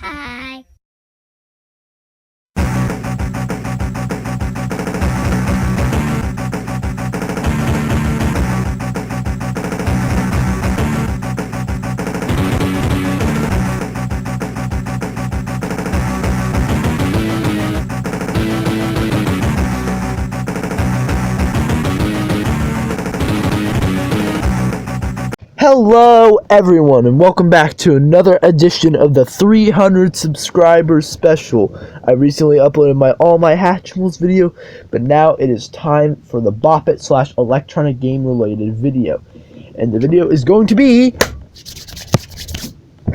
Hi. Hello everyone and welcome back to another edition of the 300 subscribers special. I recently uploaded all my Hatchimals video, but now it is time for the Bop It / electronic game related video. And the video is going to be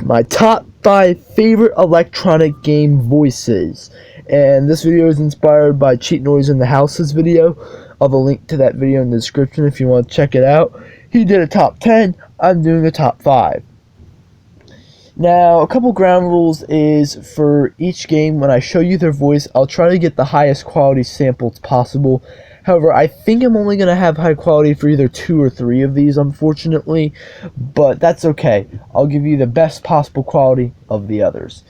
my top 5 favorite electronic game voices. And this video is inspired by Cheat Noise in the House's video. I'll have a link to that video in the description if you want to check it out. He did a top 10, I'm doing a top 5. Now, a couple ground rules is for each game, when I show you their voice, I'll try to get the highest quality samples possible. However, I think I'm only going to have high quality for either 2 or 3 of these, unfortunately. But that's okay. I'll give you the best possible quality of the others.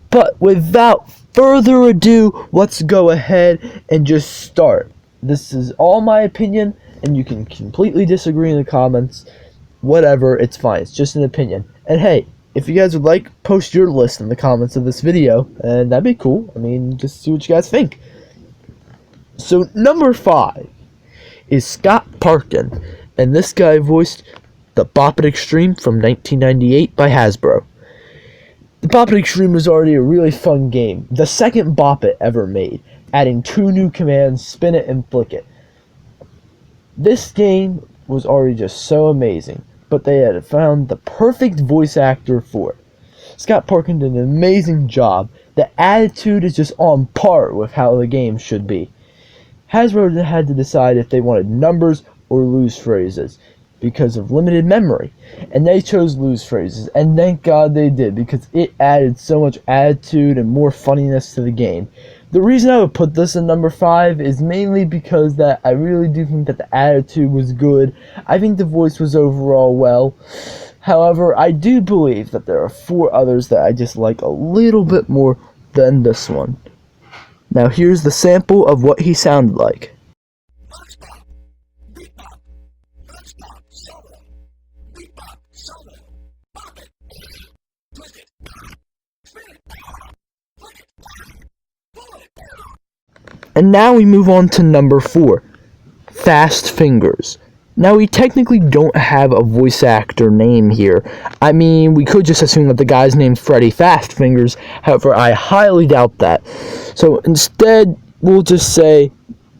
But without further ado, let's go ahead and just start. This is all my opinion, and you can completely disagree in the comments. Whatever, it's fine. It's just an opinion. And hey, if you guys would like, post your list in the comments of this video, and that'd be cool. I mean, just see what you guys think. So, number 5 is Scott Parkin, and this guy voiced the Bop It Extreme from 1998 by Hasbro. The Bop It Extreme was already a really fun game, the second Bop It ever made, adding 2 new commands, spin it and flick it. This game was already just so amazing, but they had found the perfect voice actor for it. Scott Parkin did an amazing job. The attitude is just on par with how the game should be. Hasbro had to decide if they wanted numbers or lose phrases because of limited memory, and they chose lose phrases, and thank God they did, because it added so much attitude and more funniness to the game. The reason I would put this in number 5 is mainly because that I really do think that the attitude was good. I think the voice was overall well. However, I do believe that there are 4 others that I just like a little bit more than this one. Now here's the sample of what he sounded like. And now we move on to number 4, Fast Fingers. Now, we technically don't have a voice actor name here. I mean, we could just assume that the guy's named Freddy Fast Fingers. However, I highly doubt that. So instead, we'll just say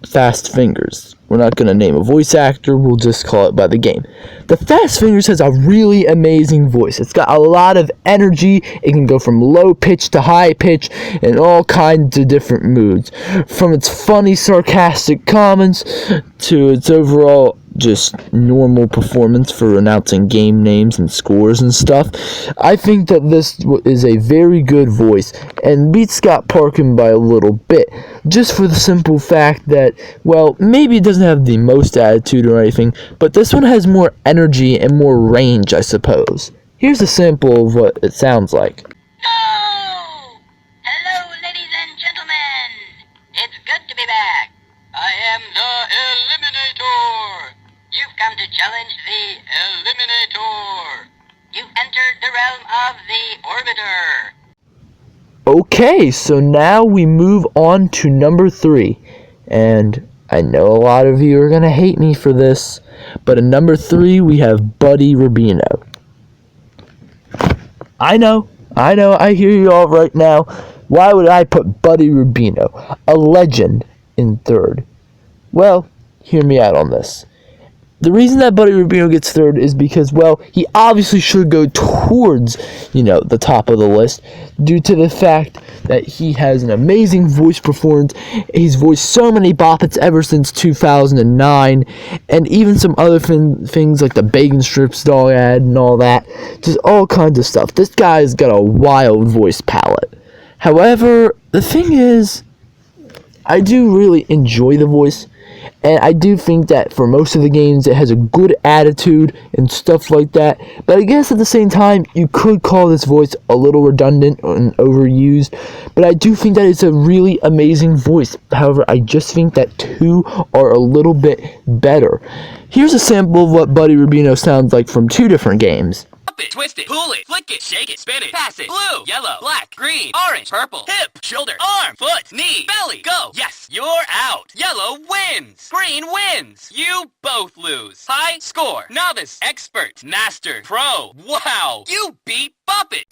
Fast Fingers. We're not going to name a voice actor. We'll just call it by the game. The Fast Fingers has a really amazing voice. It's got a lot of energy. It can go from low pitch to high pitch in all kinds of different moods. From its funny, sarcastic comments to its overall just normal performance for announcing game names and scores and stuff. I think that this is a very good voice and beats Scott Parkin by a little bit, just for the simple fact that, well, maybe it doesn't have the most attitude or anything, but this one has more energy and more range, I suppose. Here's a sample of what it sounds like. Hello, ladies and gentlemen. It's good to be back. I am the Eliminator. You've come to challenge the Eliminator. You've entered the realm of the Orbiter. Okay, so now we move on to number 3. And I know a lot of you are going to hate me for this, but at number 3 we have Buddy Rubino. I know, I hear you all right now. Why would I put Buddy Rubino, a legend, in 3rd? Well, hear me out on this. The reason that Buddy Rubino gets 3rd is because, well, he obviously should go towards, the top of the list due to the fact that he has an amazing voice performance. He's voiced so many Bop Its ever since 2009, and even some other things like the Bacon Strips dog ad and all that. Just all kinds of stuff. This guy's got a wild voice palette. However, the thing is, I do really enjoy the voice. And I do think that for most of the games it has a good attitude and stuff like that. But I guess at the same time, you could call this voice a little redundant and overused. But I do think that it's a really amazing voice. However, I just think that 2 are a little bit better. Here's a sample of what Buddy Rubino sounds like from 2 different games. It, twist it, pull it, flick it, shake it, spin it, pass it, blue, yellow, black, green, orange, purple, hip, shoulder, arm, foot, knee, belly, go. Yes, you're out. Yellow wins. Green wins. You both lose. High score. Novice, expert, master, pro. Wow, you beat Buppet.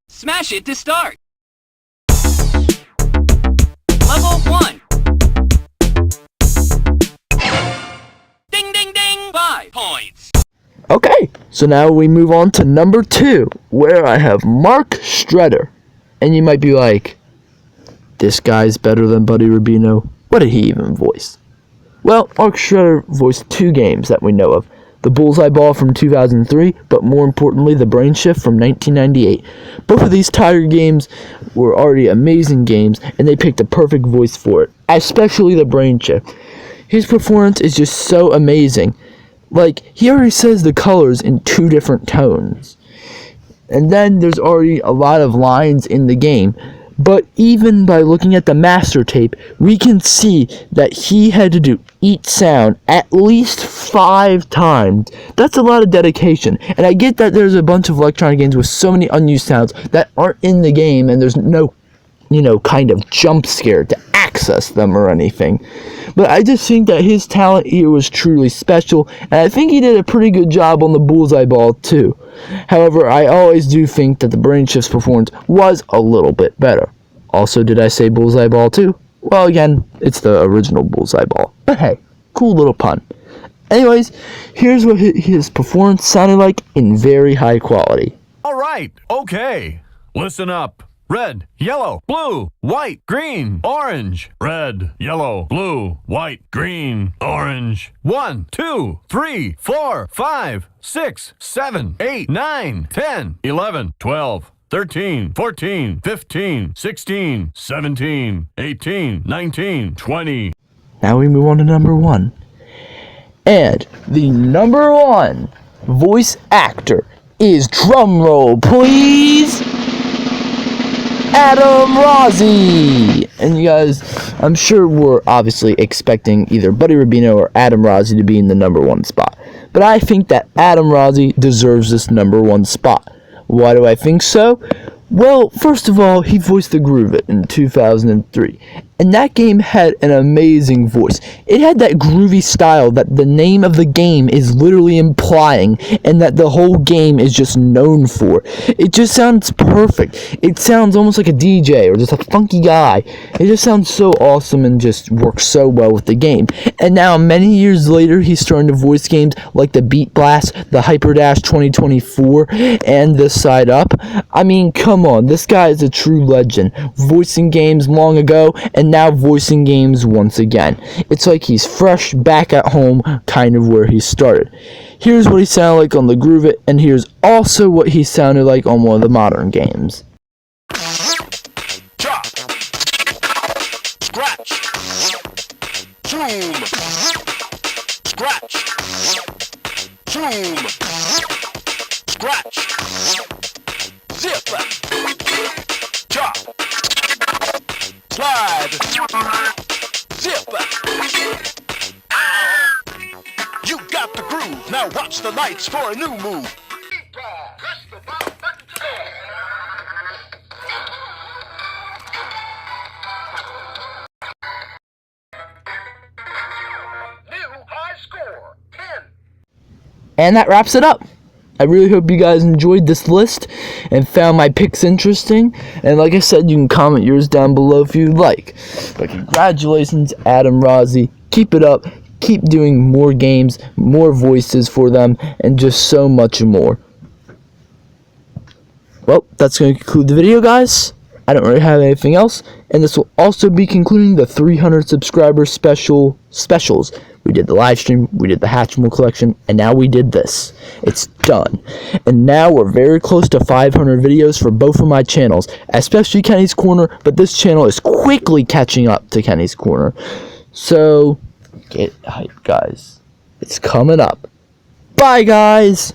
Smash it to start. Level 1. Ding, ding, ding. 5 points. Okay, so now we move on to number 2, where I have Mark Stretter. And you might be like, this guy's better than Buddy Rubino. What did he even voice? Well, Mark Stretter voiced 2 games that we know of. The Bullseye Ball from 2003, but more importantly, the Brain Shift from 1998. Both of these Tiger games were already amazing games, and they picked a perfect voice for it, especially the Brain Shift. His performance is just so amazing. Like, he already says the colors in 2 different tones. And then there's already a lot of lines in the game. But even by looking at the master tape, we can see that he had to do each sound at least 5 times. That's a lot of dedication. And I get that there's a bunch of electronic games with so many unused sounds that aren't in the game, and there's no, kind of jump scare to access them or anything. But I just think that his talent here was truly special, and I think he did a pretty good job on the Bullseye Ball too. However, I always do think that the Brain Shift's performance was a little bit better. Also, did I say Bullseye Ball too? Well, again, it's the original Bullseye Ball. But hey, cool little pun. Anyways, here's what his performance sounded like in very high quality. All right, okay. Listen up. Red, yellow, blue, white, green, orange. Red, yellow, blue, white, green, orange. 1, 2, 3, 4, 5, 6, 7, 8, 9, 10, 11, 12, 13, 14, 15, 16, 17, 18, 19, 20. Now we move on to number 1. And the number 1 voice actor is, drumroll please, Adam Rozzi. And you guys, I'm sure we're obviously expecting either Buddy Rubino or Adam Rozzi to be in the number 1 spot. But I think that Adam Rozzi deserves this number 1 spot. Why do I think so? Well, first of all, he voiced the Groove It in 2003, and that game had an amazing voice. It had that groovy style that the name of the game is literally implying, and that the whole game is just known for. It just sounds perfect. It sounds almost like a DJ or just a funky guy. It just sounds so awesome and just works so well with the game. And now, many years later, he's starting to voice games like the Beat Blast, the Hyper Dash 2024, and the Side Up. I mean, come on, this guy is a true legend, voicing games long ago and now voicing games once again. It's like he's fresh back at home, kind of where he started. Here's what he sounded like on the Groove It, and here's also what he sounded like on one of the modern games. Chop, scratch, zoom, scratch, zoom, scratch, zip, chop, slide, zip. You got the groove, now watch the lights for a new move. New high score, 10. And that wraps it up. I really hope you guys enjoyed this list and found my picks interesting. And like I said, you can comment yours down below if you'd like. But congratulations, Adam Rozzi. Keep it up. Keep doing more games, more voices for them, and just so much more. Well, that's going to conclude the video, guys. I don't really have anything else. And this will also be concluding the 300 subscriber specials, we did the live stream, we did the Hatchimal collection, and now we did this. It's done. And now we're very close to 500 videos for both of my channels, especially Kenny's Corner, but this channel is quickly catching up to Kenny's Corner. So, get hyped, guys. It's coming up. Bye, guys!